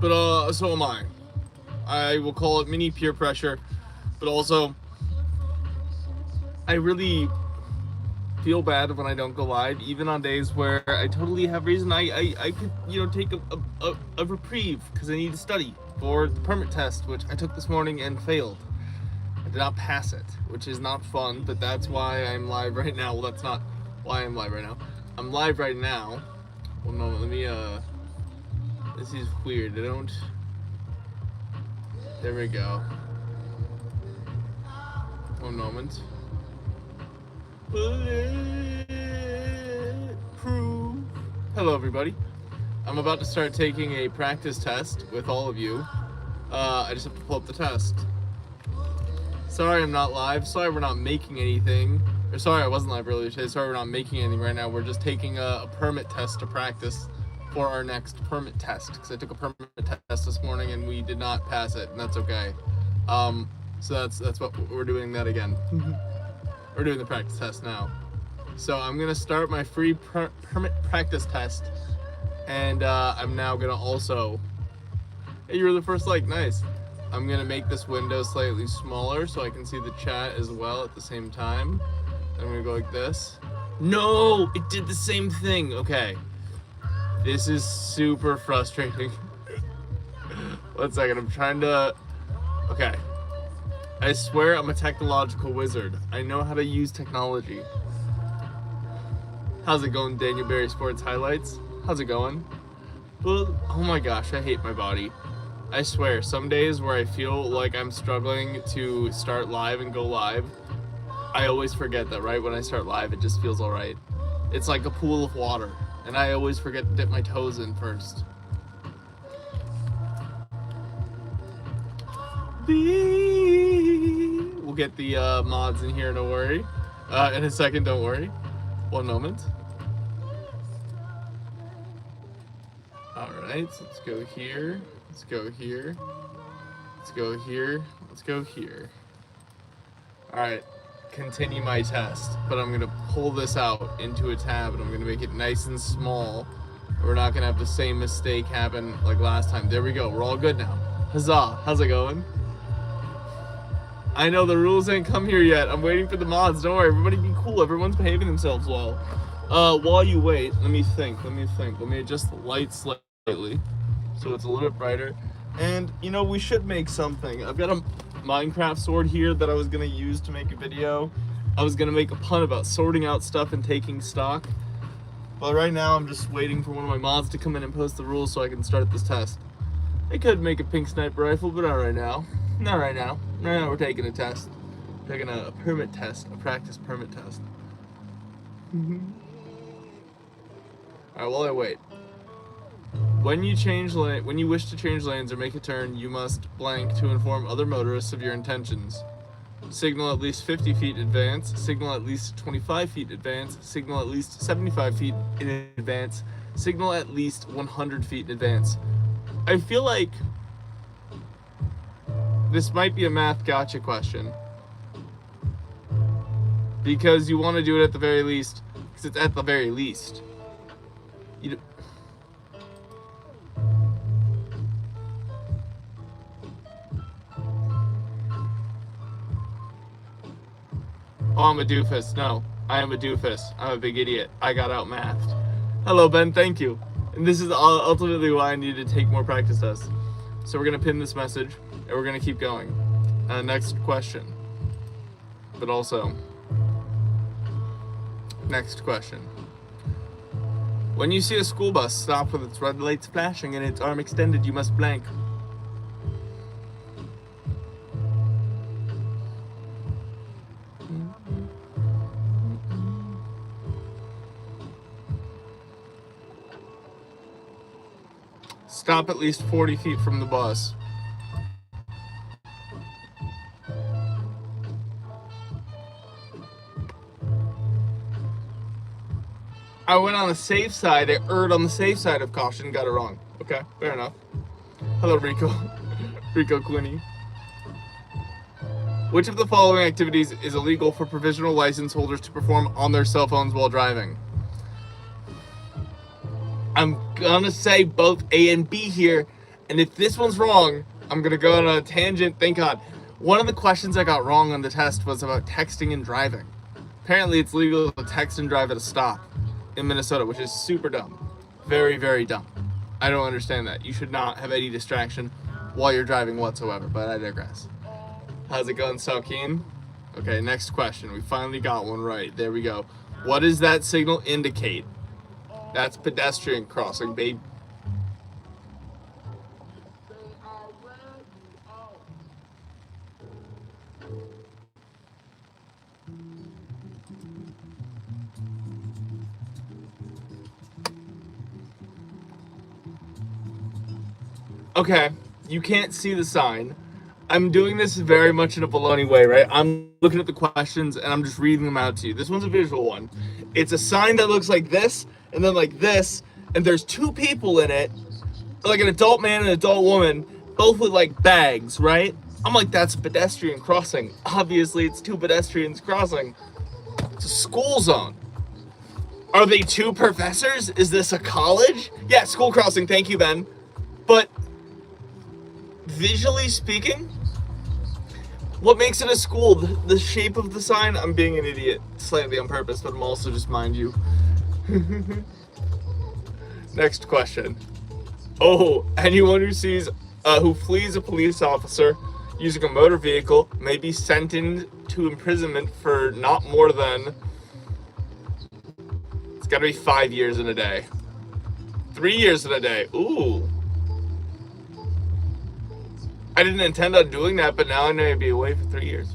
But so am I. I will call it mini peer pressure, but also I really feel bad when I don't go live, even on days where I totally have reason. I could take a reprieve because I need to study for the permit test, which I took this morning and failed. I did not pass it, which is not fun, but that's why I'm live right now. Well, that's not why I'm live right now. I'm live right now. Well, no, let me this is weird. I don't. There we go. One moment. Hello everybody. I'm about to start taking a practice test with all of you. I just have to pull up the test. Sorry I'm not live. Sorry we're not making anything. Or sorry I wasn't live earlier today. Sorry we're not making anything right now. We're just taking a permit test to practice for our next permit test. Because I took a permit test this morning and we did not pass it, and that's okay. So that's what we're doing that again. We're doing the practice test now. So I'm gonna start my free permit practice test, and I'm now gonna also. Hey, you were the first like, nice. I'm gonna make this window slightly smaller so I can see the chat as well at the same time. I'm gonna go like this. No, it did the same thing. Okay, this is super frustrating. 1 second, I'm trying to. Okay. I swear I'm a technological wizard. I know how to use technology. How's it going, Daniel Berry Sports Highlights? How's it going? Well, oh my gosh, I hate my body. I swear, some days where I feel like I'm struggling to start live and go live, I always forget that right when I start live, it just feels alright. It's like a pool of water, and I always forget to dip my toes in first. We'll get the mods in here, don't worry. In a second, don't worry. One moment. Alright, so let's go here. Let's go here. Let's go here. Let's go here. Alright, continue my test. But I'm going to pull this out into a tab and I'm going to make it nice and small. We're not going to have the same mistake happen like last time. There we go. We're all good now. Huzzah. How's it going? I know the rules ain't come here yet. I'm waiting for the mods. Don't worry. Everybody be cool. Everyone's behaving themselves well. While you wait, let me think. Let me adjust the light slightly so it's a little bit brighter. And, we should make something. I've got a Minecraft sword here that I was going to use to make a video. I was going to make a pun about sorting out stuff and taking stock. But right now, I'm just waiting for one of my mods to come in and post the rules so I can start this test. I could make a pink sniper rifle, but not right now. Not right now. Right now we're taking a test. Taking a permit test, a practice permit test. Alright, while I wait. When you wish to change lanes or make a turn, you must blank to inform other motorists of your intentions. Signal at least 50 feet in advance, signal at least 25 feet in advance, signal at least 75 feet in advance, signal at least 100 feet in advance. I feel like this might be a math gotcha question. Because you want to do it at the very least. Because it's at the very least. Oh, I'm a doofus. No, I am a doofus. I'm a big idiot. I got out mathed. Hello, Ben. Thank you. And this is ultimately why I need to take more practice tests. So we're going to pin this message. And we're going to keep going. Next question. But also, next question. When you see a school bus stop with its red lights flashing and its arm extended, you must blank. Stop at least 40 feet from the bus. I went on the safe side. I erred on the safe side of caution. Got it wrong. Okay, fair enough. Hello, Rico. Rico Quinney. Which of the following activities is illegal for provisional license holders to perform on their cell phones while driving? I'm gonna say both A and B here, And if this one's wrong, I'm gonna go on a tangent. Thank God. One of the questions I got wrong on the test was about texting and driving. Apparently it's legal to text and drive at a stop in Minnesota, which is super dumb. Very, very dumb. I don't understand that. You should not have any distraction while you're driving whatsoever, but I digress. How's it going, Salkeen? Okay, next question. We finally got one right. There we go. What does that signal indicate? That's pedestrian crossing, babe. Okay, you can't see the sign. I'm doing this very much in a Bologna way, right? I'm looking at the questions and I'm just reading them out to you. This one's a visual one. It's a sign that looks like this and then like this, and there's two people in it, like an adult man and an adult woman, both with like bags, right? I'm like, that's a pedestrian crossing. Obviously, it's two pedestrians crossing. It's a school zone. Are they two professors? Is this a college? Yeah, school crossing. Thank you, Ben. But visually speaking, what makes it a school? The shape of the sign? I'm being an idiot slightly on purpose, but I'm also just, mind you. Next question. Oh, anyone who flees a police officer using a motor vehicle may be sentenced to imprisonment for not more than, it's gotta be 5 years and a day. 3 years and a day. Ooh. I didn't intend on doing that, but now I know I'd be away for 3 years.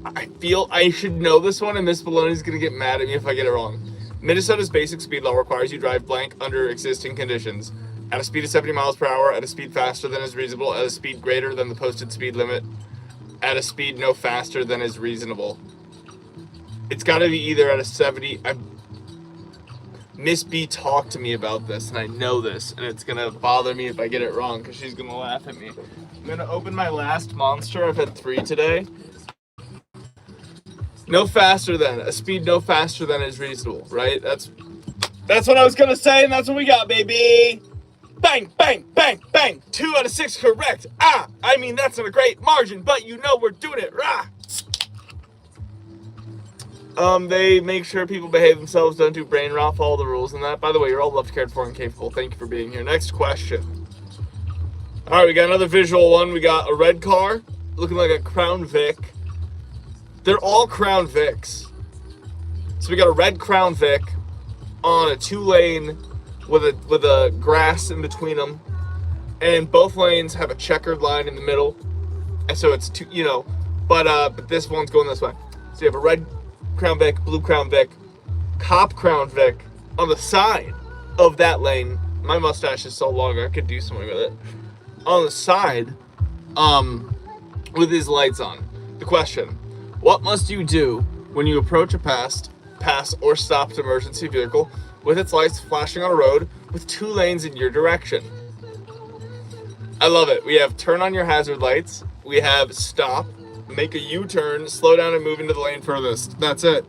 I feel I should know this one, and Miss Bologna's gonna get mad at me if I get it wrong. Minnesota's basic speed law requires you drive blank under existing conditions. At a speed of 70 miles per hour, at a speed faster than is reasonable, at a speed greater than the posted speed limit, at a speed no faster than is reasonable. It's got to be either at a 70. Miss B talked to me about this, and I know this, and it's going to bother me if I get it wrong, because she's going to laugh at me. I'm going to open my last Monster. I've had 3 today. No faster than. A speed no faster than is reasonable, right? That's what I was going to say, and that's what we got, baby. Bang, bang, bang, bang. 2 out of 6 correct. I mean, that's not a great margin, but you know we're doing it. Rah. They make sure people behave themselves, don't do brain rot, follow the rules and that. By the way, you're all loved, cared for, and capable. Thank you for being here. Next question. All right, we got another visual one. We got a red car looking like a Crown Vic. They're all Crown Vics. So we got a red Crown Vic on a 2-lane with a grass in between them, and both lanes have a checkered line in the middle, and so it's two, but this one's going this way. So you have a red Crown Vic, blue Crown Vic, cop Crown Vic on the side of that lane. My mustache is so long I could do something with it. On the side, with his lights on. The question: what must you do when you approach a pass or stopped emergency vehicle with its lights flashing on a road with 2 lanes in your direction? I love it. We have turn on your hazard lights. We have stop, make a U-turn, slow down, and move into the lane furthest. That's it.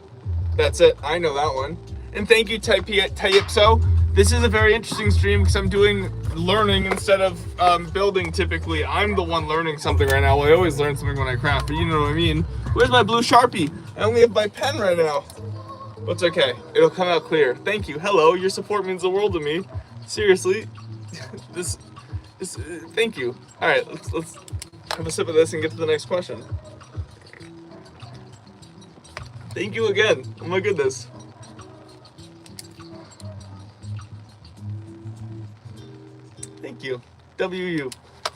I know that one. And thank you, Typso. This is a very interesting stream because I'm doing learning instead of building typically. I'm the one learning something right now. Well, I always learn something when I craft, but you know what I mean. Where's my blue Sharpie? I only have my pen right now. But it's okay. It'll come out clear. Thank you. Hello. Your support means the world to me. Seriously. Thank you. All right. Let's have a sip of this and get to the next question. Thank you again. Oh my goodness. Thank you. WU.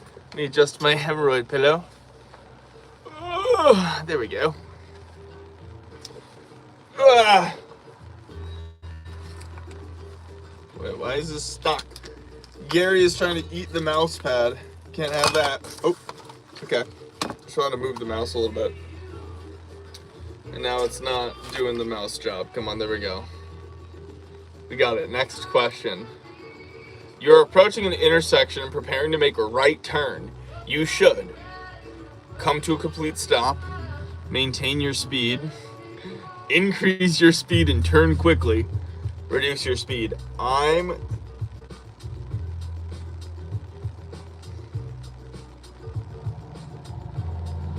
Let me adjust my hemorrhoid pillow. Oh, there we go. Wait, why is this stuck? Gary is trying to eat the mouse pad. Can't have that. Oh, okay. Just trying to move the mouse a little bit. And now it's not doing the mouse job. Come on, there we go. We got it. Next question. You're approaching an intersection and preparing to make a right turn. You should come to a complete stop, maintain your speed, increase your speed and turn quickly, reduce your speed.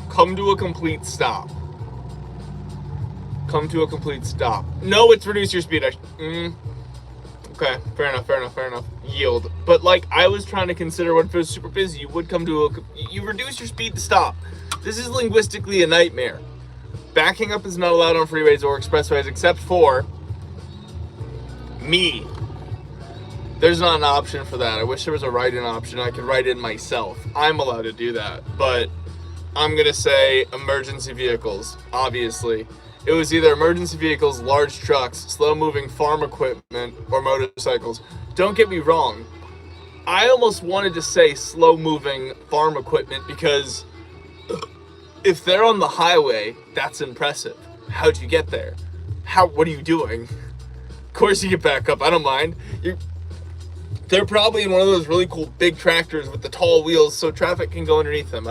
Come to a complete stop. Come to a complete stop. No, it's reduce your speed. Okay, fair enough. Yield. But like, I was trying to consider what if it was super busy, you would come to you reduce your speed to stop. This is linguistically a nightmare. Backing up is not allowed on freeways or expressways except for me. There's not an option for that. I wish there was a write-in option. I could write in myself. I'm allowed to do that, but I'm gonna say emergency vehicles, obviously. It was either emergency vehicles, large trucks, slow-moving farm equipment, or motorcycles. Don't get me wrong. I almost wanted to say slow-moving farm equipment because if they're on the highway, that's impressive. How'd you get there? What are you doing? Of course you get back up. I don't mind. They're probably in one of those really cool big tractors with the tall wheels so traffic can go underneath them.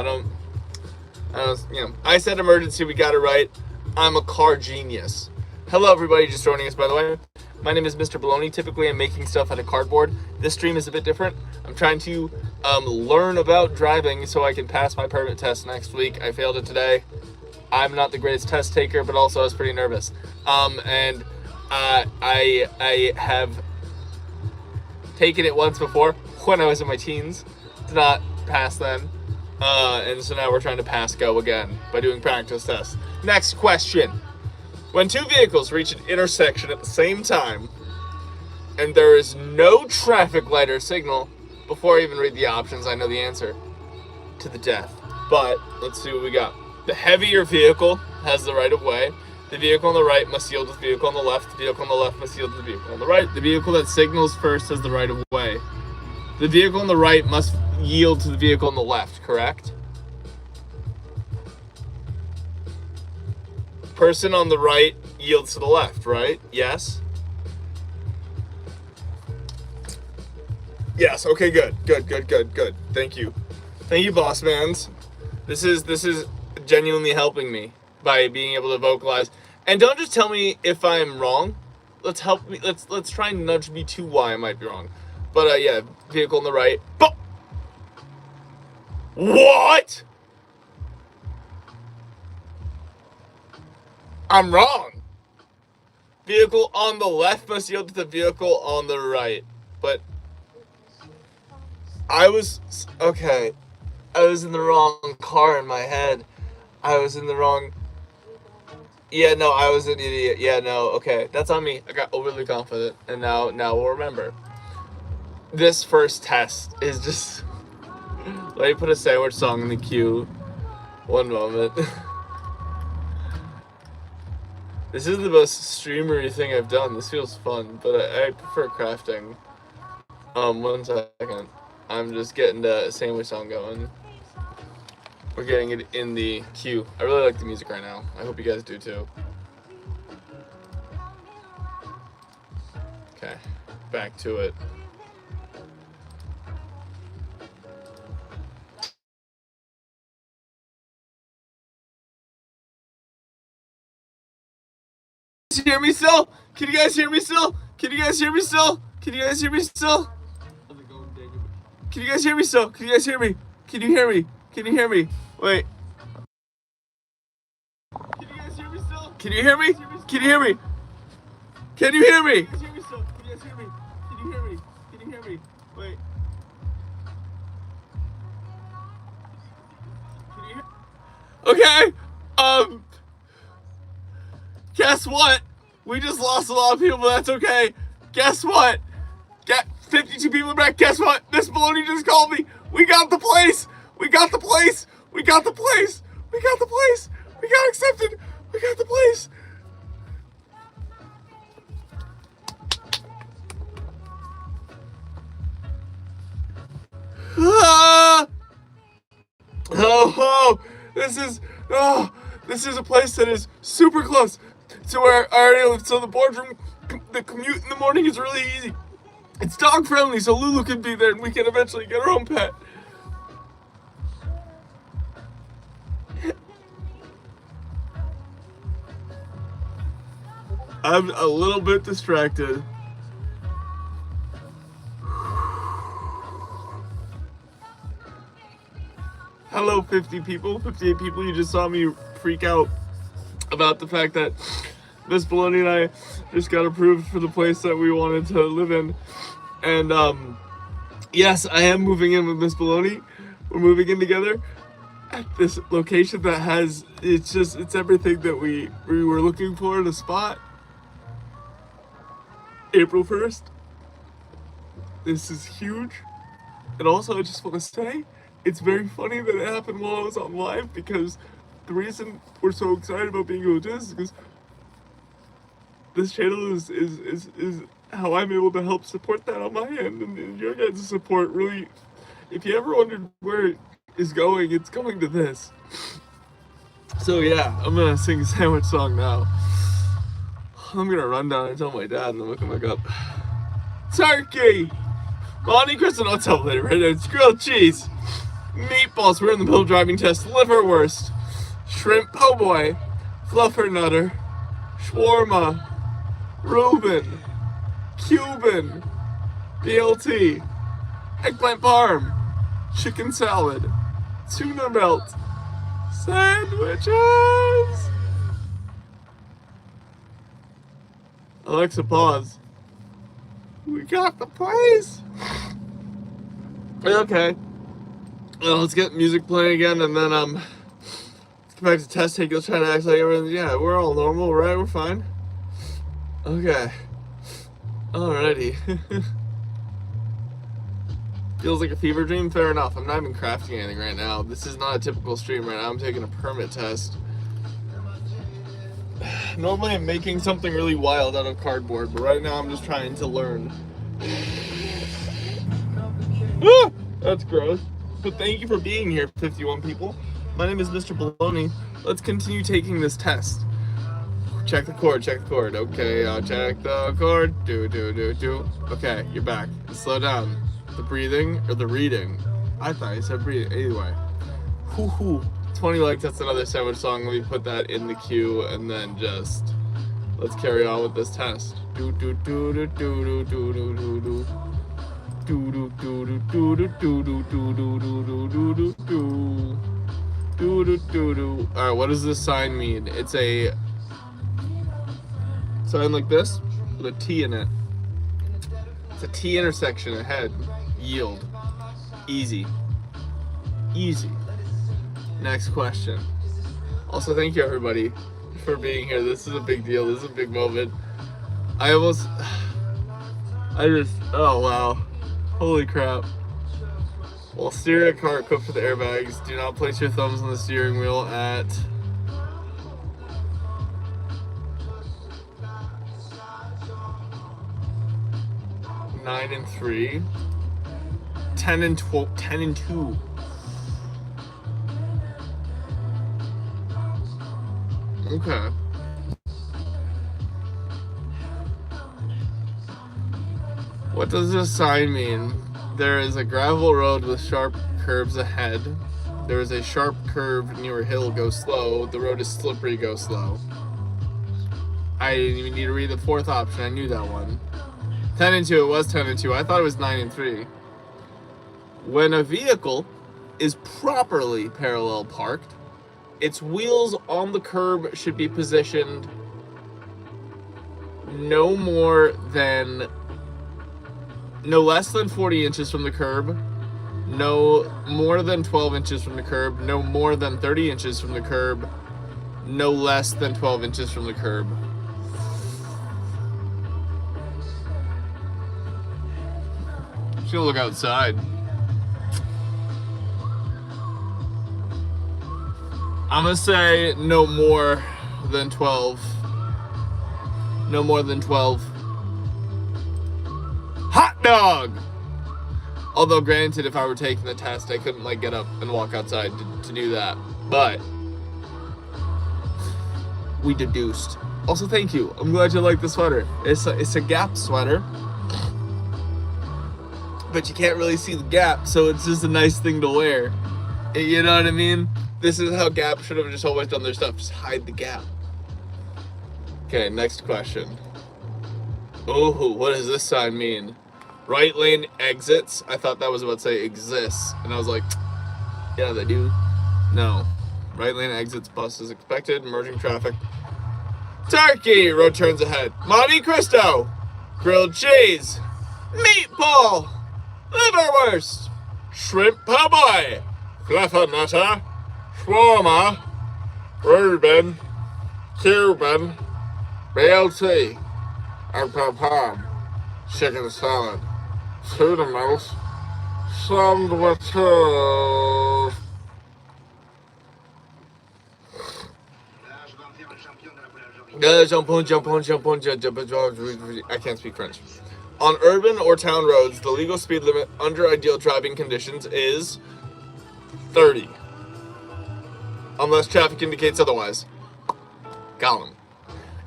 I said emergency, we got it right. I'm a car genius. Hello everybody just joining us, by the way. My name is Mr. Bologna. Typically I'm making stuff out of cardboard. This stream is a bit different. I'm trying to learn about driving so I can pass my permit test next week. I failed it today. I'm not the greatest test taker, but also I was pretty nervous. I have taken it once before when I was in my teens. Did not pass then. And so now we're trying to pass go again by doing practice tests. Next question. When two vehicles reach an intersection at the same time and there is no traffic light or signal, before I even read the options, I know the answer. To the death. But let's see what we got. The heavier vehicle has the right of way. The vehicle on the right must yield to the vehicle on the left. The vehicle on the left must yield to the vehicle on the right. The vehicle that signals first has the right of way. The vehicle on the right must yield to the vehicle on the left, correct? Person on the right yields to the left, right? Yes? Yes, okay, good. Thank you. Thank you, boss mans. This is genuinely helping me by being able to vocalize. And don't just tell me if I'm wrong. Let's try and nudge me to why I might be wrong. But yeah, vehicle on the right. But what? I'm wrong. Vehicle on the left must yield to the vehicle on the right. But I was in the wrong car in my head. I was in the wrong. Yeah, no, I was an idiot. Yeah, no, okay. That's on me. I got overly confident. And now we'll remember. This first test is just... Let me put a sandwich song in the queue. One moment. This is the most streamery thing I've done. This feels fun, but I prefer crafting. 1 second. I'm just getting the sandwich song going. We're getting it in the queue. I really like the music right now. I hope you guys do too. Okay, back to it. Can you hear me still? Can you guys hear me still? Can you guys hear me still? Can you guys hear me still? Can you guys hear me still? Can you guys hear me? Can you hear me? Can you hear me? Wait. Can you guys hear me still? Can you hear me? Can you hear me? Can you hear me? Can you hear me still? Can you guys hear me? Can you hear me? Can you hear me? Wait. Can you hear? Okay. Guess what? We just lost a lot of people, but that's okay. Guess what? 52 people back. Guess what? Miss Bologna just called me. We got the place. We got the place. We got the place. We got the place. We got accepted. We got the place. Ah! This is a place that is super close to where I already live. So the boardroom, the commute in the morning is really easy. It's dog friendly, so Lulu can be there and we can eventually get her own pet. I'm a little bit distracted. Hello, 50 people, 58 people. You just saw me freak out about the fact that Miss Bologna and I just got approved for the place that we wanted to live in. And yes, I am moving in with Miss Bologna. We're moving in together at this location that has, it's everything that we were looking for in a spot. April 1st. This is huge. And also, I just want to say, it's very funny that it happened while I was on live, because the reason we're so excited about being able to do this is because this channel is how I'm able to help support that on my end, and your guys' support really, if you ever wondered where it is going, it's going to this. So yeah, I'm gonna sing a sandwich song now. I'm gonna run down and tell my dad and I'm gonna come back up. Turkey! Monty, Kristen, what's up later? Right now, it's grilled cheese. Meatballs, we're in the middle of driving test. Liverwurst. Shrimp po' boy. Fluffernutter. Shawarma. Reuben. Cuban. BLT. Eggplant parm. Chicken salad. Tuna melt. Sandwiches! Alexa, pause. We got the place! Okay. Well, let's get music playing again, and then, let's get back to test take. Let's try to act like everything. Yeah, we're all normal, right? We're fine. Okay. Alrighty. Feels like a fever dream? Fair enough. I'm not even crafting anything right now. This is not a typical stream right now. I'm taking a permit test. Normally I'm making something really wild out of cardboard, but right now I'm just trying to learn. Ah, that's gross. But thank you for being here, 51 people. My name is Mr. Bologna. Let's continue taking this test. Check the chord, check the chord. Okay, I'll check the chord. Do. Okay, you're back. Slow down. The breathing or the reading? I thought you said breathing. Anyway. 20 likes, that's another sandwich song. Let me put that in the queue and then just let's carry on with this test. Alright, what does this sign mean? It's a sign like this with a T in it. It's a T intersection ahead. Yield. Easy. Easy. Next question. Also, thank you everybody for being here. This is a big deal. This is a big moment. oh wow. Holy crap. While steering a car equipped with airbags, do not place your thumbs on the steering wheel at 9 and 3, 10 and 12, 10 and 2. Okay. What does this sign mean? There is a gravel road with sharp curves ahead. There is a sharp curve near a hill, go slow. The road is slippery, go slow. I didn't even need to read the fourth option. I knew that one. 10 and 2, it was 10 and 2. I thought it was 9 and 3. When a vehicle is properly parallel parked, its wheels on the curb should be positioned no less than 40 inches from the curb, no more than 12 inches from the curb, no more than 30 inches from the curb, no less than 12 inches from the curb. Just gonna look outside. I'm gonna say no more than 12. No more than 12. Hot dog! Although granted, if I were taking the test, I couldn't like get up and walk outside to do that. But we deduced. Also, thank you. I'm glad you like the sweater. It's a Gap sweater, but you can't really see the gap, so it's just a nice thing to wear. You know what I mean? This is how Gap should have just always done their stuff. Just hide the gap. Okay, next question. Oh, what does this sign mean? Right lane exits. I thought that was about to say exists. And I was like, yeah, they do. No. Right lane exits, bus is expected, merging traffic. Turkey, road turns ahead. Monte Cristo, grilled cheese, meatball, liverwurst, shrimp po' boy, fluffernutter, shawarma, Reuben, Cuban, BLT, and palm, chicken salad, tuna melt, sandwiches. Jump on. I can't speak French. On urban or town roads, the legal speed limit under ideal driving conditions is 30. Unless traffic indicates otherwise. Got him.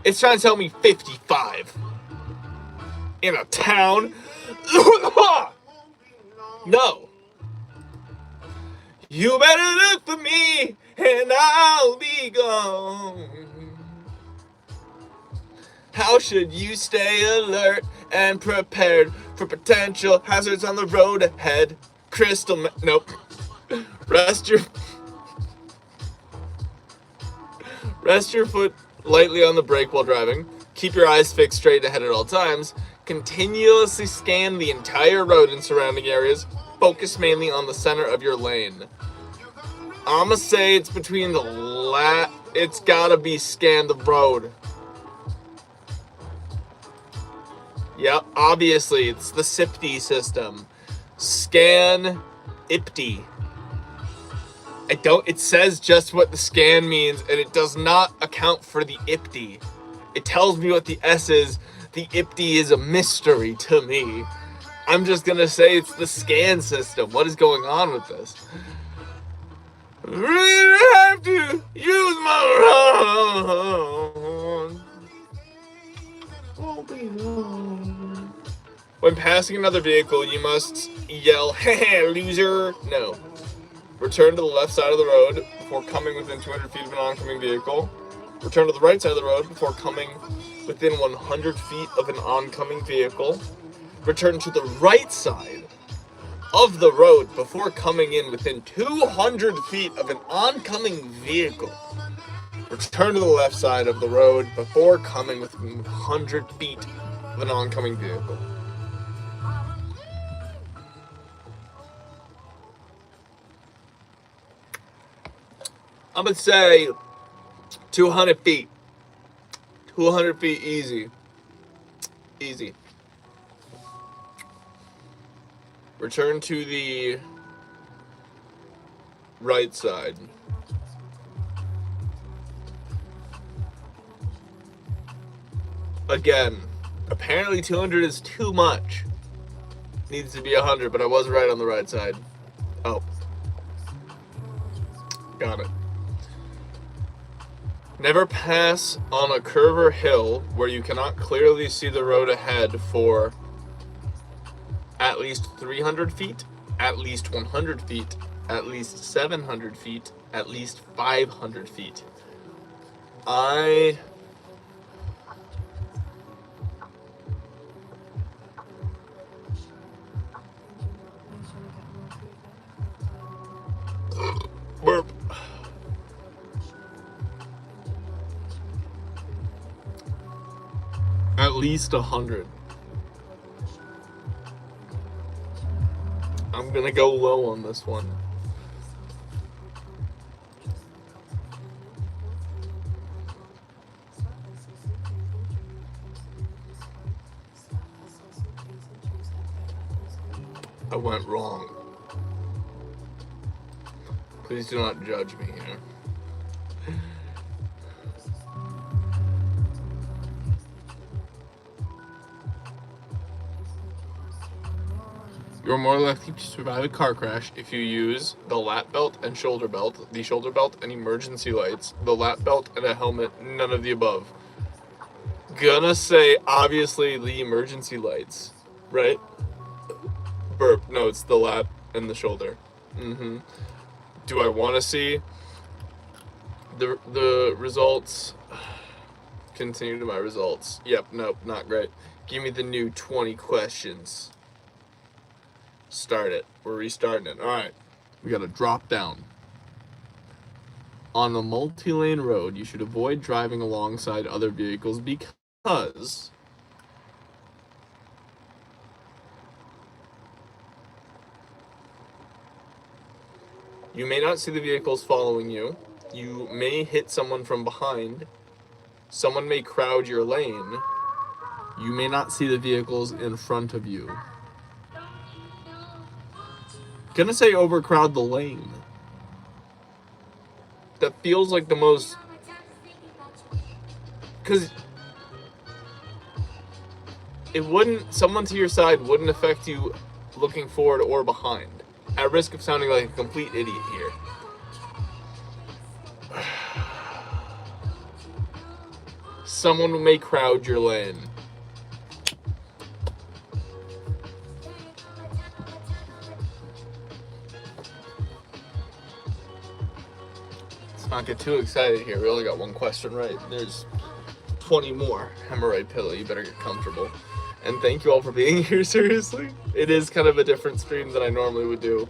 It's trying to tell me 55. In a town? No. You better look for me, and I'll be gone. How should you stay alert and prepared for potential hazards on the road ahead? Nope. Rest your foot lightly on the brake while driving. Keep your eyes fixed straight ahead at all times. Continuously scan the entire road and surrounding areas. Focus mainly on the center of your lane. I'ma say it's between it's gotta be scan the road. Yep, obviously, it's the skibbidi system. Scan ipti. It says just what the scan means, and it does not account for the ipti. It tells me what the S is. The ipti is a mystery to me. I'm just gonna say it's the scan system. What is going on with this? Really have to use my phone. Won't be long. When passing another vehicle, you must yell, "Hey, loser!" No. Return to the left side of the road before coming within 200 feet of an oncoming vehicle. Return to the right side of the road before coming within 100 feet of an oncoming vehicle. Return to the right side of the road before coming in within 200 feet of an oncoming vehicle. Return to the left side of the road before coming within 100 feet of an oncoming vehicle. I'm gonna say 200 feet. 200 feet easy. Easy. Return to the right side. Again, apparently 200 is too much. Needs to be 100, but I was right on the right side. Oh. Got it. Never pass on a curve or hill where you cannot clearly see the road ahead for at least 300 feet, at least 100 feet, at least 700 feet, at least 500 feet. Burp. At least 100. I'm gonna go low on this one. I went wrong. Please do not judge me here. You're more likely to survive a car crash if you use the lap belt and shoulder belt, the shoulder belt and emergency lights, the lap belt and a helmet, none of the above. Gonna say, obviously, the emergency lights, right? Burp. No, it's the lap and the shoulder. Do I want to see the results? Continue to my results. Yep, nope, not great. Give me the new 20 questions. Start it. We're restarting it. Alright. We gotta drop down. On a multi-lane road, you should avoid driving alongside other vehicles because you may not see the vehicles following you. You may hit someone from behind. Someone may crowd your lane. You may not see the vehicles in front of you. Gonna say overcrowd the lane. That feels like the most... Because it wouldn't... Someone to your side wouldn't affect you looking forward or behind. At risk of sounding like a complete idiot here. Someone may crowd your lane. Let's not get too excited here. We only got one question right. There's 20 more. Hemorrhoid pillow. You better get comfortable. And thank you all for being here, seriously. It is kind of a different stream than I normally would do.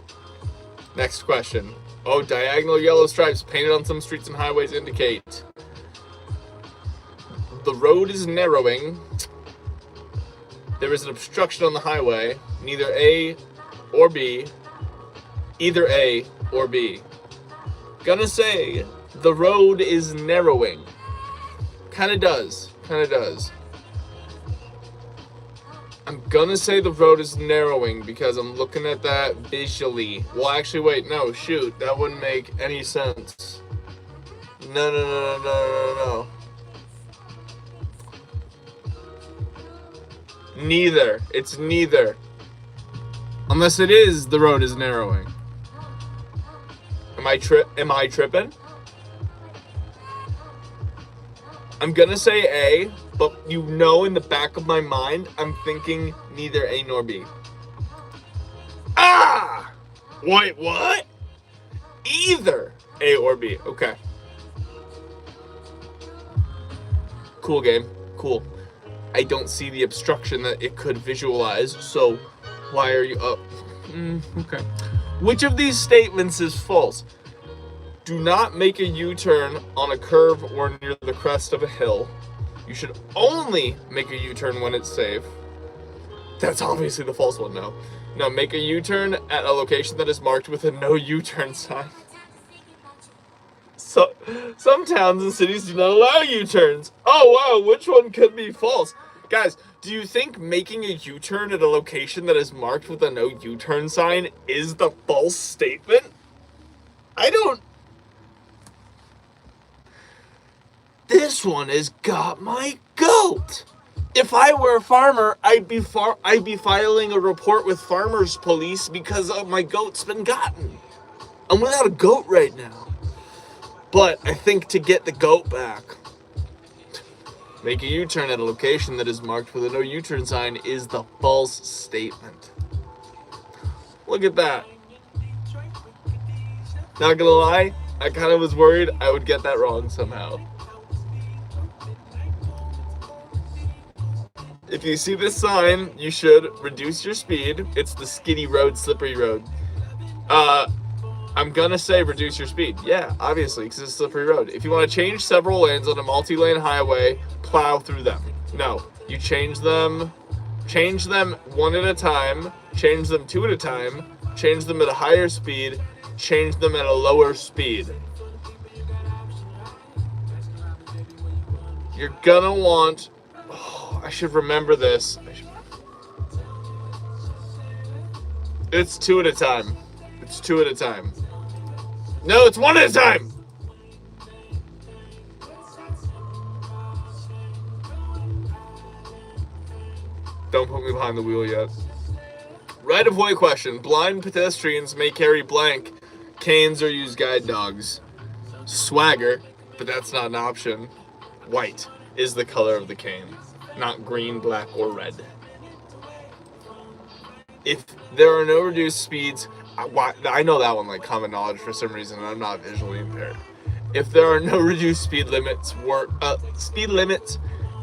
Next question. Oh, diagonal yellow stripes painted on some streets and highways indicate the road is narrowing. There is an obstruction on the highway. Neither A or B. Either A or B. Gonna say the road is narrowing. Kinda does. Kinda does. I'm gonna say the road is narrowing because I'm looking at that visually. Well, actually, wait, no, shoot. That wouldn't make any sense. No. Neither. It's neither. Unless it is, the road is narrowing. Am I tripping? I'm gonna say A, but you know in the back of my mind, I'm thinking neither A nor B. Ah! Wait, what? Either A or B. Okay. Cool game. Cool. I don't see the obstruction that it could visualize, so why are you up? Okay. Which of these statements is false? Do not make a U-turn on a curve or near the crest of a hill. You should only make a U-turn when it's safe. That's obviously the false one, no. No, make a U-turn at a location that is marked with a no U-turn sign. So, some towns and cities do not allow U-turns. Oh wow, which one could be false? Guys, do you think making a U-turn at a location that is marked with a no U-turn sign is the false statement? I don't... This one has got my goat. If I were a farmer, I'd be filing a report with farmers police because my goat's been gotten. I'm without a goat right now. But I think to get the goat back, make a U-turn at a location that is marked with a no U-turn sign is the false statement. Look at that. Not gonna lie, I kind of was worried I would get that wrong somehow. If you see this sign, you should reduce your speed. It's the skiddy road, slippery road. I'm gonna say reduce your speed. Yeah, obviously, because it's a slippery road. If you want to change several lanes on a multi-lane highway, plow through them. No, you change them one at a time, change them two at a time, change them at a higher speed, change them at a lower speed. You're gonna want... Oh, I should remember this. It's two at a time. It's two at a time. No, it's one at a time! Don't put me behind the wheel yet. Right-of-way question. Blind pedestrians may carry blank canes or use guide dogs. Swagger, but that's not an option. White is the color of the cane, not green, black, or red. If there are no reduced speeds, I know that one like common knowledge for some reason, and I'm not visually impaired. if there are no reduced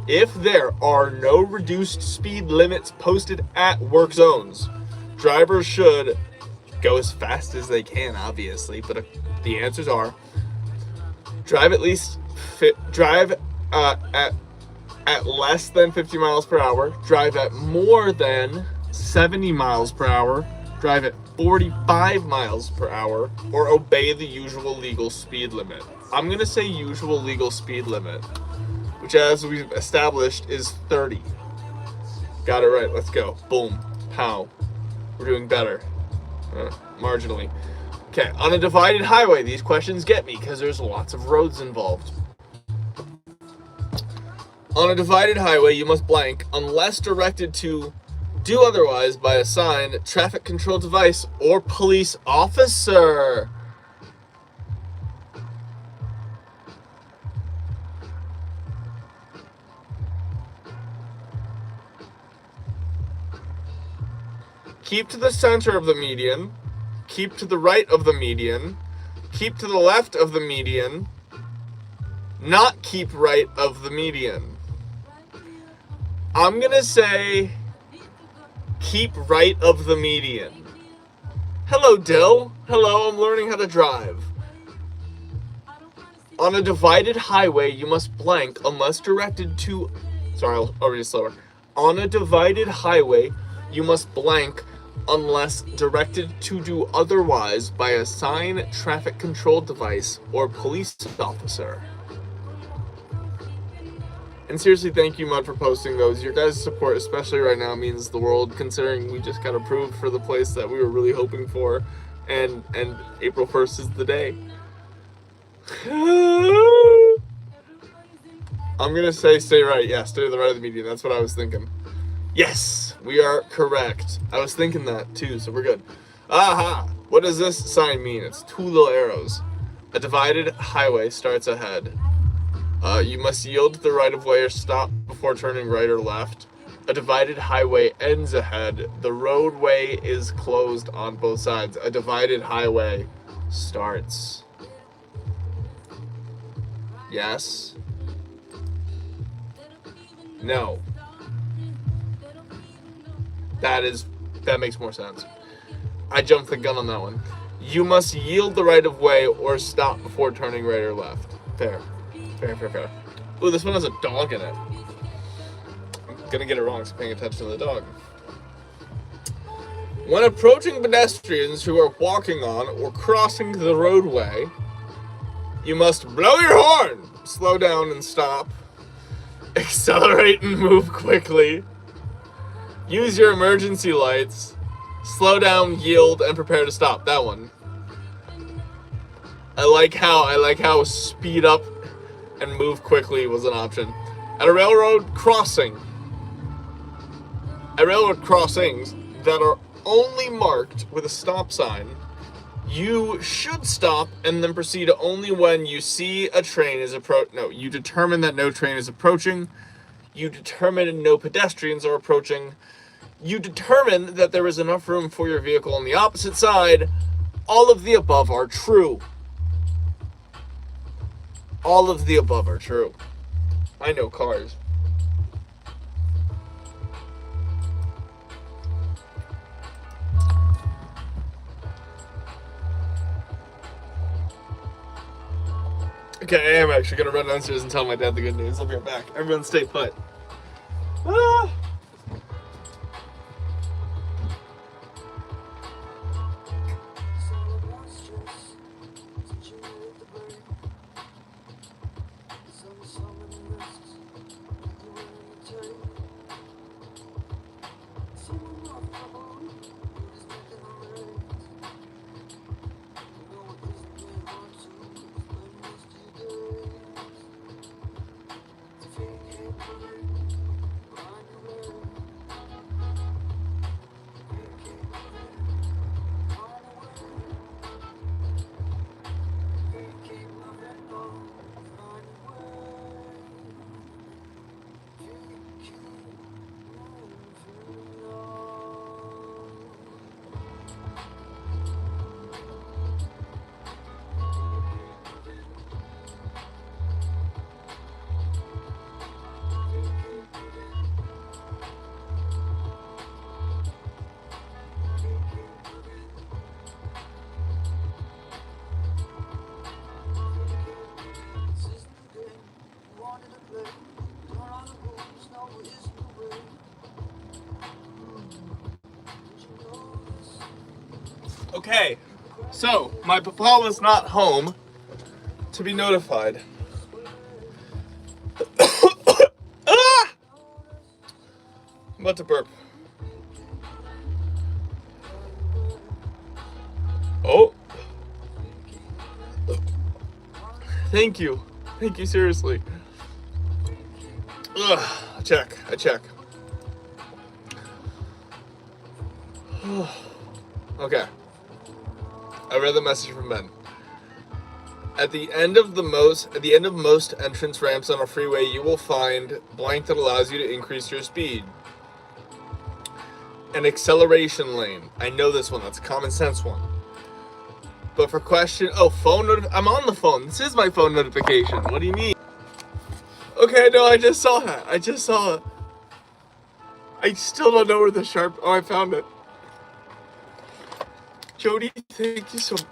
if there are no reduced speed limits posted at work zones, drivers should go as fast as they can, obviously, but the answers are drive at less than 50 miles per hour, drive at more than 70 miles per hour, drive at 45 miles per hour, or obey the usual legal speed limit. I'm going to say usual legal speed limit, which, as we've established, is 30. Got it right. Let's go. Boom. Pow. We're doing better. Marginally. Okay, on a divided highway, these questions get me because there's lots of roads involved. On a divided highway, you must blank unless directed to do otherwise by a sign, traffic control device, or police officer. Keep to the center of the median. Keep to the right of the median. Keep to the left of the median. Not keep right of the median. I'm gonna say keep right of the median. Hello, Dill. Hello, I'm learning how to drive. On a divided highway, you must blank unless directed to... Sorry, I'll read it slower. On a divided highway, you must blank unless directed to do otherwise by a sign, traffic control device, or police officer. And seriously, thank you, Mud, for posting those. Your guys' support, especially right now, means the world, considering we just got approved for the place that we were really hoping for, and April 1st is the day. I'm gonna say stay right. Yeah, stay to the right of the median. That's what I was thinking. Yes, we are correct. I was thinking that too, so we're good. Aha! What does this sign mean? It's two little arrows. A divided highway starts ahead. You must yield to the right-of-way or stop before turning right or left. A divided highway ends ahead. The roadway is closed on both sides. A divided highway starts. Yes. No. That makes more sense. I jumped the gun on that one. You must yield the right-of-way or stop before turning right or left. Fair. Fair. Ooh, this one has a dog in it. I'm gonna get it wrong, so paying attention to the dog. When approaching pedestrians who are walking on or crossing the roadway, you must blow your horn, slow down and stop, accelerate and move quickly, use your emergency lights, slow down, yield, and prepare to stop. That one. I like how speed up and move quickly was an option. At railroad crossings that are only marked with a stop sign, you should stop and then proceed only when you see a train is you determine that no train is approaching, you determine no pedestrians are approaching, you determine that there is enough room for your vehicle on the opposite side. All of the above are true. All of the above are true. I know cars. Okay, I am actually gonna run downstairs and tell my dad the good news. I'll be right back. Everyone stay put. Ah! Okay, so my papa was not home to be notified. Ah! I'm about to burp. Oh. Thank you. Thank you, seriously. Ugh, I check. Okay. I read the message from Ben. At the end of most entrance ramps on a freeway, you will find blank that allows you to increase your speed. An acceleration lane. I know this one. That's a common sense one. But for question, I'm on the phone. This is my phone notification. What do you mean? Okay, no, I just saw that. I saw it. I still don't know where the sharp. Oh, I found it. Jody, thank you so much.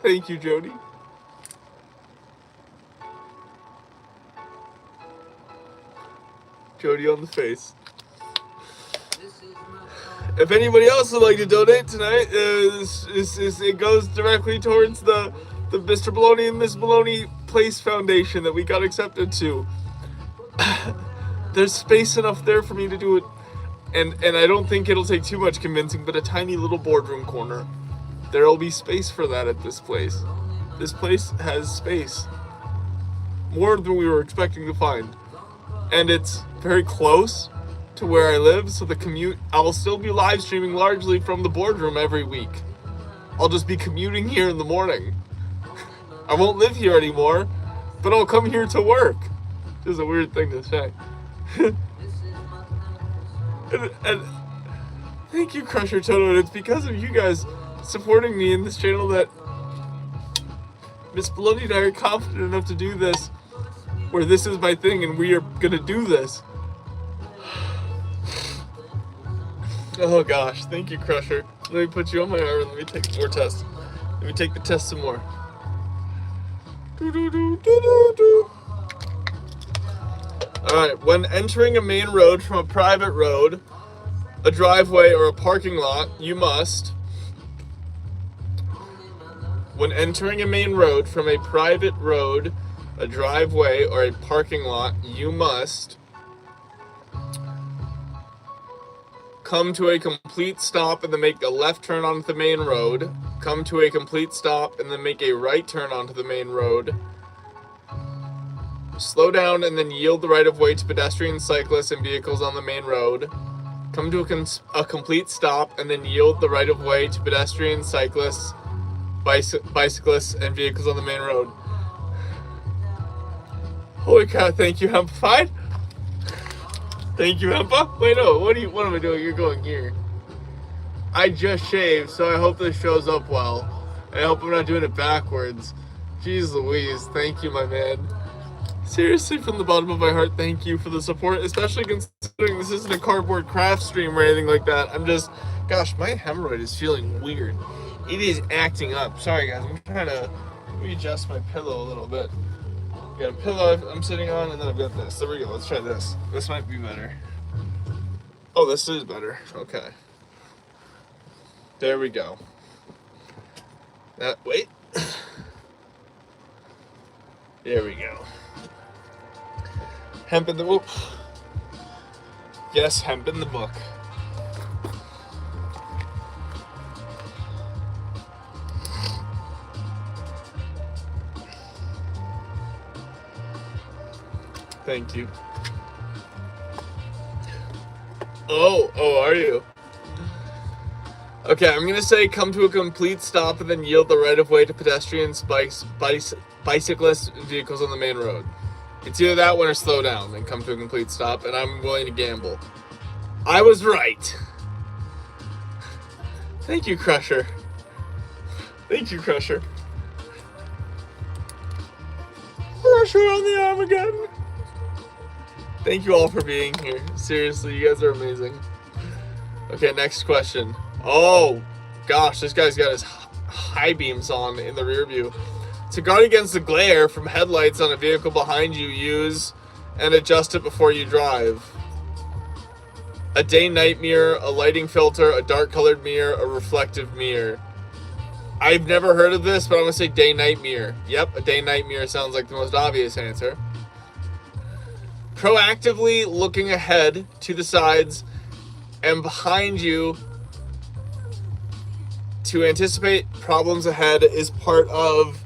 Thank you, Jody. Jody on the face. If anybody else would like to donate tonight, it goes directly towards the Mr. Bologna and Miss Bologna Place Foundation that we got accepted to. There's space enough there for me to do it, and I don't think it'll take too much convincing, but a tiny little boardroom corner. There'll be space for that at this place. This place has space. More than we were expecting to find. And it's very close to where I live, so the commute, I will still be live streaming largely from the boardroom every week. I'll just be commuting here in the morning. I won't live here anymore, but I'll come here to work. Which is a weird thing to say. and thank you, Crusher Toto, and it's because of you guys supporting me in this channel that Miss Bologna and I are confident enough to do this, where this is my thing and we are gonna do this. Oh gosh, thank you, Crusher. Let me put you on my arm and let me take more tests. Let me take the test some more. Alright, when entering a main road from a private road, a driveway, or a parking lot, you must... When entering a main road from a private road, a driveway, or a parking lot, you must come to a complete stop and then make a left turn onto the main road. Come to a complete stop and then make a right turn onto the main road. Slow down and then yield the right-of-way to pedestrians, cyclists, and vehicles on the main road. Come to a complete stop and then yield the right-of-way to pedestrians, cyclists, bicyclists, and vehicles on the main road. Holy cow, thank you, Hempified. Thank you, Hempa. Wait, no, what am I doing? You're going here. I just shaved, so I hope this shows up well. I hope I'm not doing it backwards. Jeez Louise, thank you, my man. Seriously, from the bottom of my heart, thank you for the support, especially considering this isn't a cardboard craft stream or anything like that. I'm just, gosh, my hemorrhoid is feeling weird. It is acting up. Sorry, guys, I'm trying to readjust my pillow a little bit. Got a pillow I'm sitting on, and then I've got this. There we go. Let's try this. This might be better. Oh, this is better. Okay. There we go. Wait. There we go. Hemp in the book. Yes, hemp in the book. Thank you. Oh, are you? Okay, I'm gonna say come to a complete stop and then yield the right-of-way to pedestrians, bicyclists, and vehicles on the main road. It's either that one or slow down and come to a complete stop, and I'm willing to gamble. I was right. Thank you, Crusher. Thank you, Crusher. Crusher on the arm again. Thank you all for being here. Seriously, you guys are amazing. Okay, next question. Oh, gosh, this guy's got his high beams on in the rear view. To guard against the glare from headlights on a vehicle behind you, use and adjust it before you drive. a day-night mirror, a lighting filter, a dark-colored mirror, a reflective mirror. I've never heard of this, but I'm going to say day-night mirror. Yep, a day-night mirror sounds like the most obvious answer. Proactively looking ahead to the sides and behind you to anticipate problems ahead is part of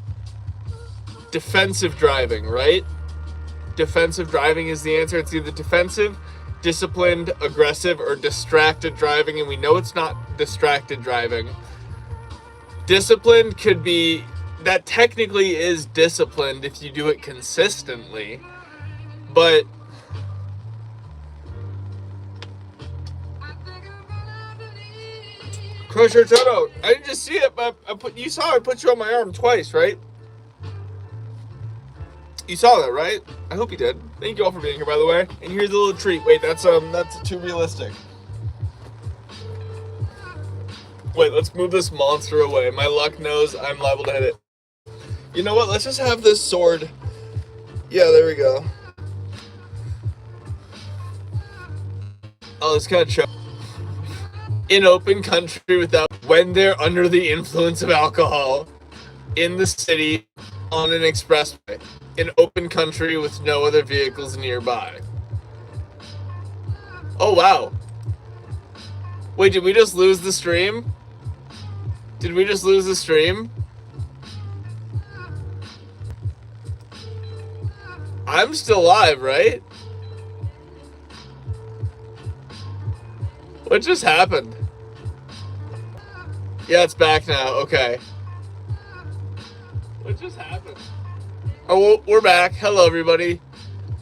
defensive driving, right? Defensive driving is the answer. It's either defensive, disciplined, aggressive, or distracted driving, and we know it's not distracted driving. Disciplined could be, that technically is disciplined if you do it consistently, but Crusher Toto, I didn't just see it, but you saw I put you on my arm twice, right? You saw that, right? I hope you did. Thank you all for being here, by the way. And here's a little treat. Wait, that's too realistic. Wait, let's move this monster away. My luck knows I'm liable to hit it. You know what? Let's just have this sword. Yeah, there we go. Oh, it's kind of choke. In open country without, when they're under the influence of alcohol, in the city, on an expressway, in open country with no other vehicles nearby. Oh, wow. Wait, did we just lose the stream? Did we just lose the stream? I'm still live, right? What just happened? Yeah, it's back now. Okay. What just happened? Oh, we're back. Hello, everybody.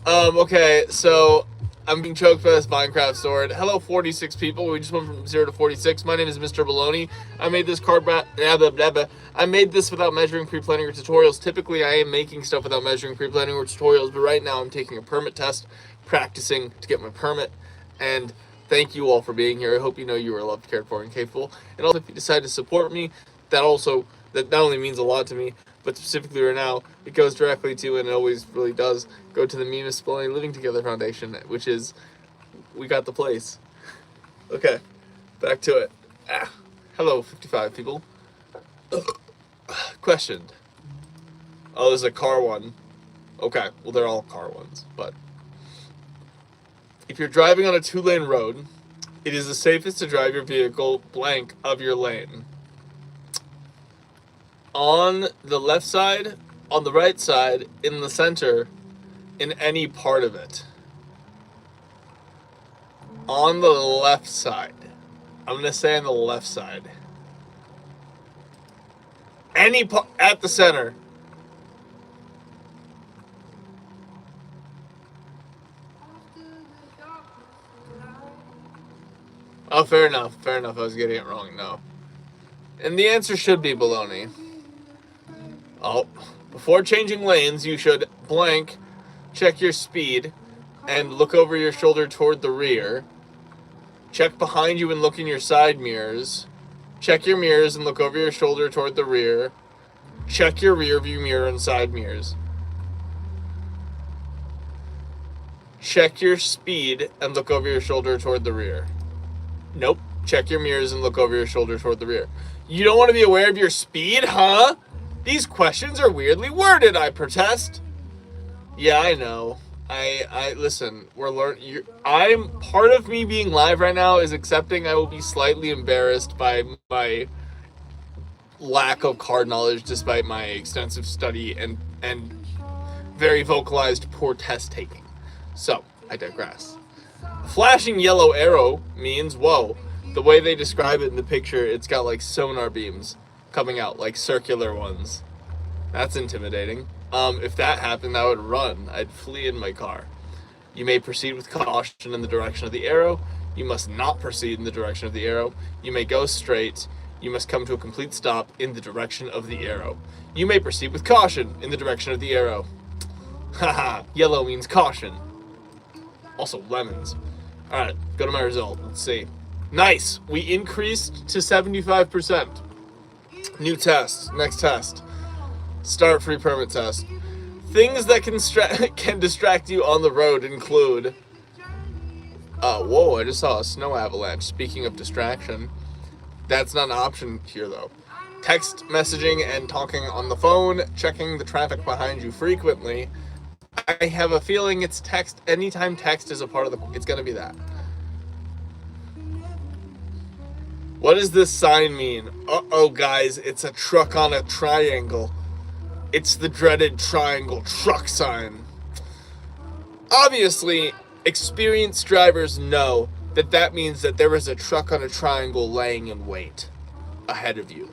Okay, so I'm being choked by this Minecraft sword. Hello, 46 people. We just went from 0 to 46. My name is Mr. Bologna. I made this I made this without measuring, pre-planning, or tutorials. Typically, I am making stuff without measuring, pre-planning, or tutorials, but right now I'm taking a permit test, practicing to get my permit, and thank you all for being here. I hope you know you are loved, cared for, and capable. And also, if you decide to support me, that not only means a lot to me, but specifically right now, it goes directly to, and it always really does, go to the Municipal Living Together Foundation, which is, we got the place. Okay, back to it. Hello, 55 people. Question. Oh, there's a car one. Okay, well, they're all car ones, but if you're driving on a 2-lane road, it is the safest to drive your vehicle blank of your lane. On the left side, on the right side, in the center, in any part of it. On the left side. I'm going to say on the left side. Any part at the center. Oh, fair enough. Fair enough. I was getting it wrong. No. And the answer should be baloney. Oh, before changing lanes, you should blank, check your speed, and look over your shoulder toward the rear. Check behind you and look in your side mirrors. Check your mirrors and look over your shoulder toward the rear. Check your rear view mirror and side mirrors. Check your speed and look over your shoulder toward the rear. Nope. Check your mirrors and look over your shoulder toward the rear. You don't want to be aware of your speed, huh? These questions are weirdly worded, I protest. Yeah, I know. I listen, I'm part of me being live right now is accepting I will be slightly embarrassed by my lack of card knowledge despite my extensive study and very vocalized poor test taking. So, I digress. Flashing yellow arrow means, whoa, the way they describe it in the picture, it's got like sonar beams coming out, like circular ones. That's intimidating. If that happened, I would run. I'd flee in my car. You may proceed with caution in the direction of the arrow. You must not proceed in the direction of the arrow. You may go straight. You must come to a complete stop in the direction of the arrow. You may proceed with caution in the direction of the arrow. Haha, yellow means caution. Also lemons. Alright, go to my result. Let's see. Nice! We increased to 75%. New test. Next test. Start free permit test. Things that can distract you on the road include Whoa, I just saw a snow avalanche. Speaking of distraction, that's not an option here, though. Text messaging and talking on the phone, checking the traffic behind you frequently. I have a feeling it's text. Anytime text is a part of it's going to be that. What does this sign mean? Uh-oh, guys, it's a truck on a triangle. It's the dreaded triangle truck sign. Obviously, experienced drivers know that means that there is a truck on a triangle laying in wait ahead of you.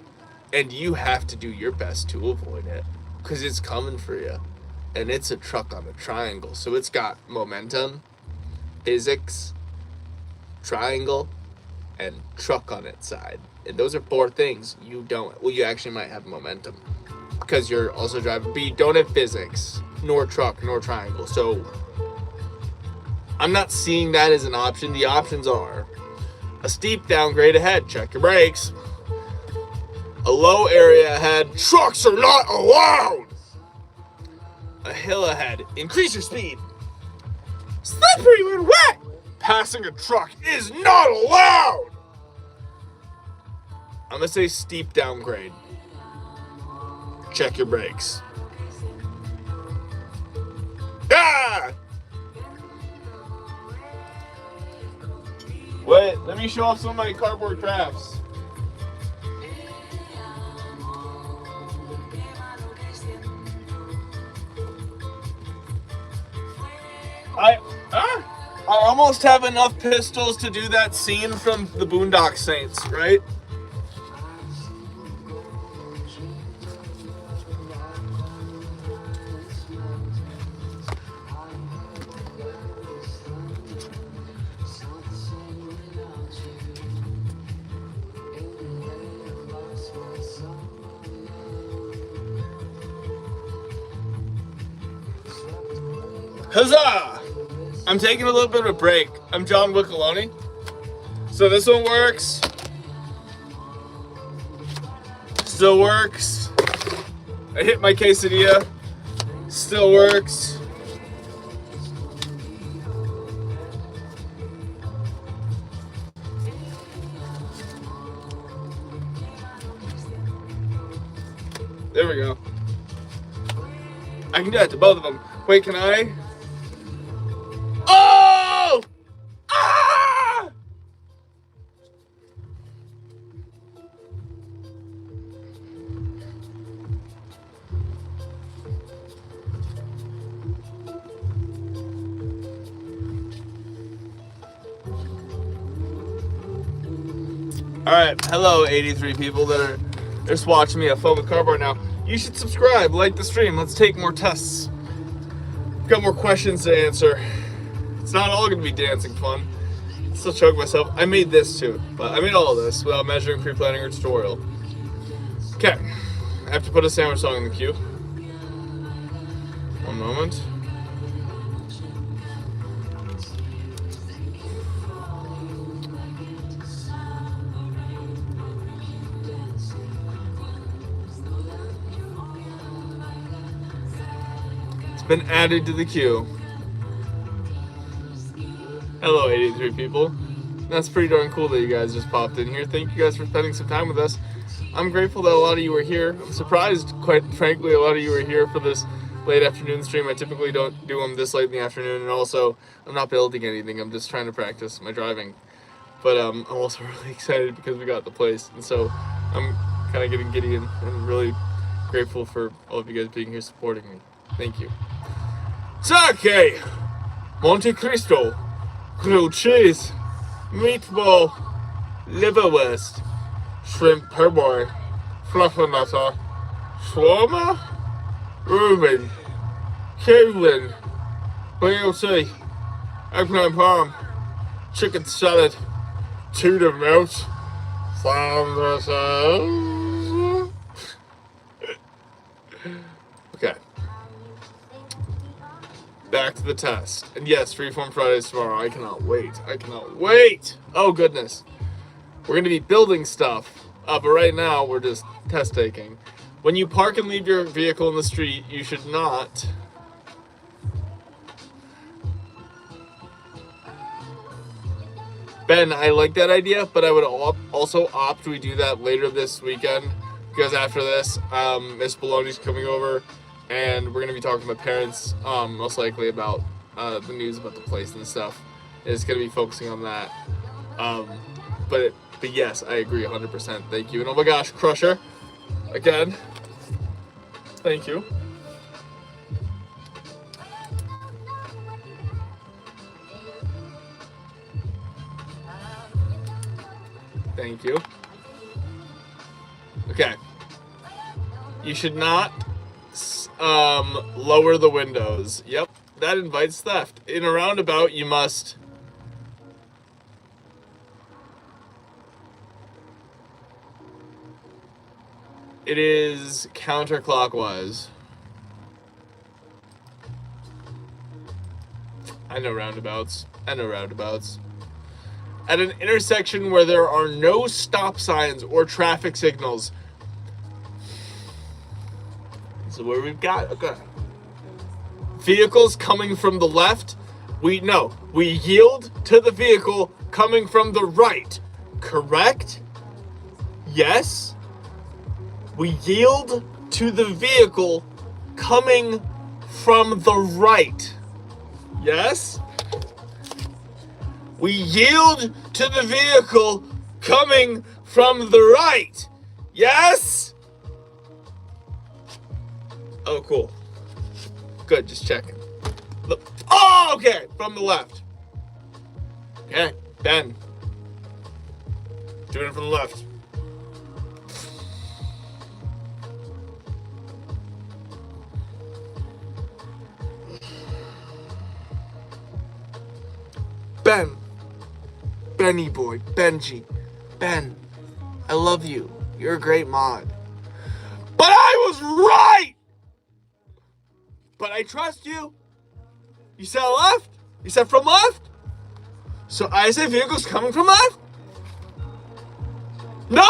And you have to do your best to avoid it, because it's coming for you. And it's a truck on a triangle, so it's got momentum, physics, triangle, and truck on its side. And those are 4 things you don't. Well, you actually might have momentum, because you're also driving. But you don't have physics, nor truck, nor triangle. So I'm not seeing that as an option. The options are a steep downgrade ahead, check your brakes. A low area ahead, trucks are not allowed. A hill ahead, increase your speed. Slippery when wet, passing a truck is not allowed. I'm gonna say steep downgrade. Check your brakes. Ah! Wait, let me show off some of my cardboard crafts. I almost have enough pistols to do that scene from the Boondock Saints, right? Huzzah! I'm taking a little bit of a break. I'm John Wickaloni. So this one works. Still works. I hit my quesadilla. Still works. There we go. I can do that to both of them. Wait, can I? Oh! Ah! Alright, hello 83 people that are just watching me at Foam with Cardboard now. You should subscribe, like the stream. Let's take more tests. Got more questions to answer. It's not all gonna be dancing fun. Still choke myself. I made this too, but I made all of this without measuring, pre-planning, or tutorial. Okay, I have to put a sandwich song in the queue. One moment. It's been added to the queue. Hello 83 people. That's pretty darn cool that you guys just popped in here. Thank you guys for spending some time with us. I'm grateful that a lot of you were here. I'm surprised, quite frankly, a lot of you were here for this late afternoon stream. I typically don't do them this late in the afternoon, and also I'm not building anything. I'm just trying to practice my driving. But I'm also really excited because we got the place, and so I'm kind of getting giddy and really grateful for all of you guys being here supporting me. Thank you. Sake, Monte Cristo, grilled cheese, meatball, liverwurst, shrimp perboy, fluffernutter, shawarma, Reuben, Kevin, BLT, eggplant parm, chicken salad, tuna melt, Okay. Back to the test. And yes, Freeform Fridays tomorrow. I cannot wait. I cannot wait. Oh, goodness. We're going to be building stuff. But right now, we're just test taking. When you park and leave your vehicle in the street, you should not... Ben, I like that idea, but I would also opt we do that later this weekend, because after this, Miss Bologna's coming over, and we're going to be talking to my parents, most likely about the news about the place and stuff. It's going to be focusing on that. But yes, I agree 100%. Thank you. And oh my gosh, Crusher, again, thank you. Thank you. Okay. You should not lower the windows. Yep, that invites theft. In a roundabout, you must... It is counterclockwise. I know roundabouts. At an intersection where there are no stop signs or traffic signals. So where we've got, okay. Vehicles coming from the left, we yield to the vehicle coming from the right. Correct? Yes. We yield to the vehicle coming from the right. Yes? We yield to the vehicle coming from the right. Yes? Oh, cool. Good, just checking. Look. Oh, okay, from the left. Okay, Ben. Doing it from the left. Ben. Benny boy, Benji. Ben, I love you. You're a great mod. But I was right! But I trust you. You said left? You said from left? So I say vehicles coming from left? No!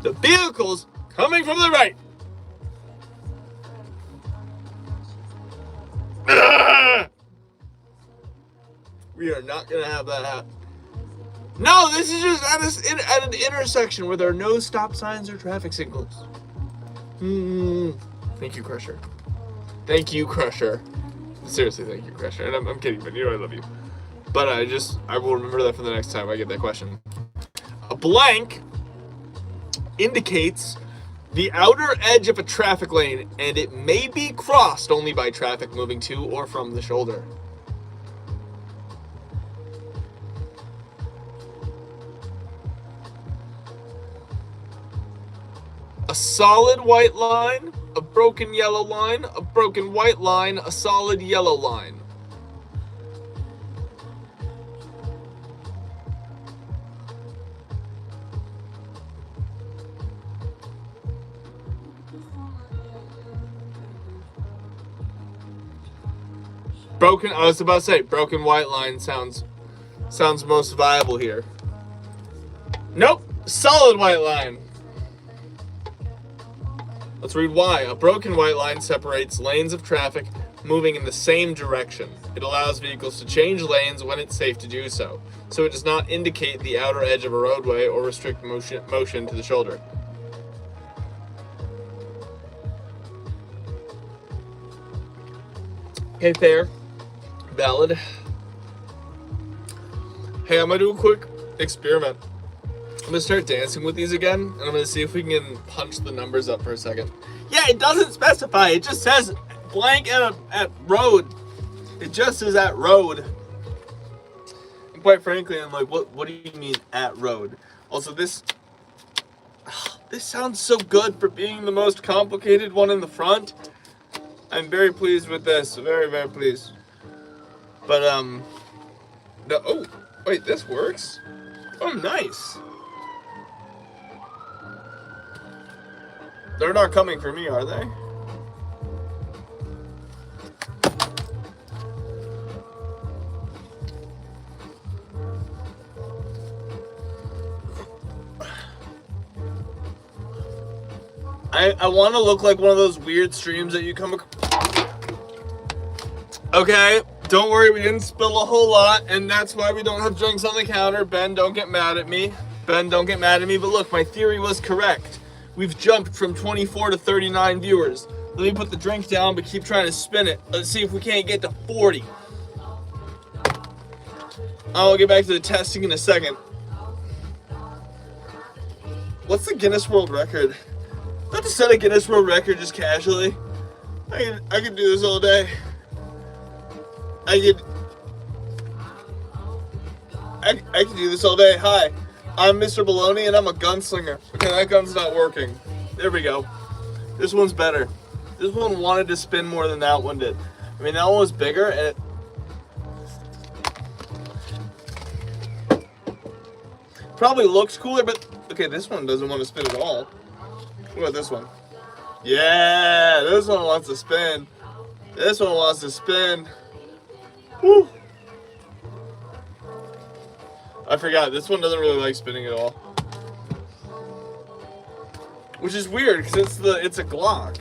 The vehicles coming from the right. We are not going to have that happen. No, this is just at an intersection where there are no stop signs or traffic signals. Thank you, Crusher. Thank you, Crusher. Seriously, thank you, Crusher. And I'm kidding, but you know I love you. But I will remember that for the next time I get that question. A blank indicates the outer edge of a traffic lane, and it may be crossed only by traffic moving to or from the shoulder. A solid white line, a broken yellow line, a broken white line, a solid yellow line. I was about to say, broken white line sounds most viable here. Nope, solid white line. Let's read why. A broken white line separates lanes of traffic moving in the same direction. It allows vehicles to change lanes when it's safe to do so. So it does not indicate the outer edge of a roadway or restrict motion to the shoulder. Okay, fair. Valid. Hey, I'm gonna do a quick experiment. I'm gonna start dancing with these again, and I'm gonna see if we can punch the numbers up for a second. Yeah, it doesn't specify. It just says blank at road. It just says at road. And quite frankly, I'm like, what do you mean at road? Also, this sounds so good for being the most complicated one in the front. I'm very pleased with this. Very, very pleased. But, no, oh, wait, this works? Oh, nice. They're not coming for me, are they? I want to look like one of those weird streams that you come across. Okay, Don't worry, we didn't spill a whole lot, and that's why we don't have drinks on the counter. Ben, don't get mad at me. Ben, don't get mad at me, but look, my theory was correct. We've jumped from 24 to 39 viewers. Let me put the drink down, but keep trying to spin it. Let's see if we can't get to 40. I'll get back to the testing in a second. What's the Guinness World Record? Not to set a Guinness World Record just casually. I could do this all day. I could do this all day. Hi, I'm Mr. Bologna and I'm a gunslinger. Okay, that gun's not working. There we go. This one's better. This one wanted to spin more than that one did. I mean, that one was bigger and it probably looks cooler, but okay, this one doesn't want to spin at all. What about this one? Yeah, this one wants to spin. This one wants to spin. Woo. I forgot, this one doesn't really like spinning at all. Which is weird, because it's a Glock.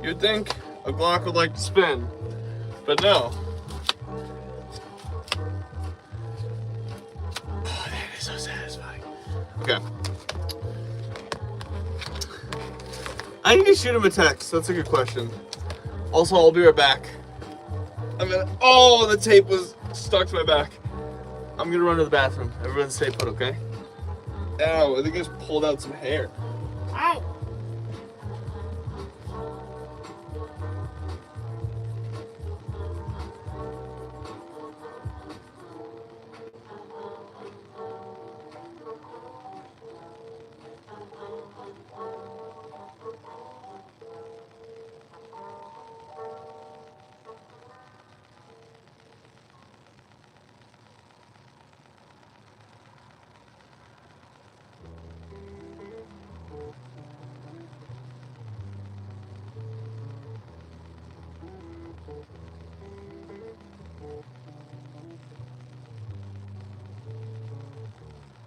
You'd think a Glock would like to spin, but no. Oh, that is so satisfying. Okay. I need to shoot him a text. That's a good question. Also, I'll be right back. Oh, the tape was stuck to my back. I'm gonna run to the bathroom. Everyone stay put, okay? Ow, I think I just pulled out some hair. Ow!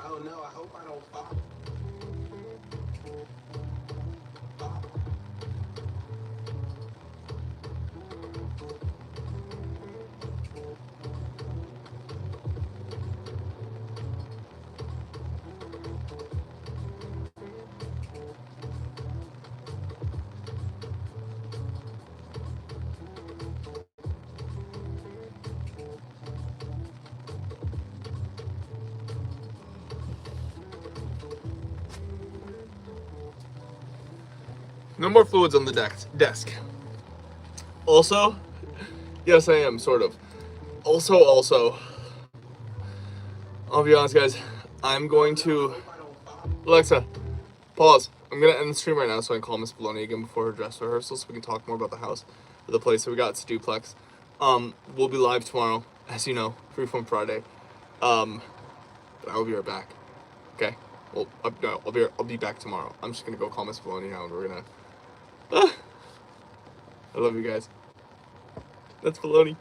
Oh no, I hope I don't fall. No more fluids on the desk. Also, yes I am, sort of. Also, I'll be honest guys, I'm going to, Alexa, pause. I'm gonna end the stream right now so I can call Miss Bologna again before her dress rehearsal so we can talk more about the house, the place that we got. It's a duplex. We'll be live tomorrow, as you know, Freeform Friday. But I will be right back, okay? Well, no, I'll be back tomorrow. I'm just gonna go call Miss Bologna now and we're gonna, I love you guys. That's Bologna.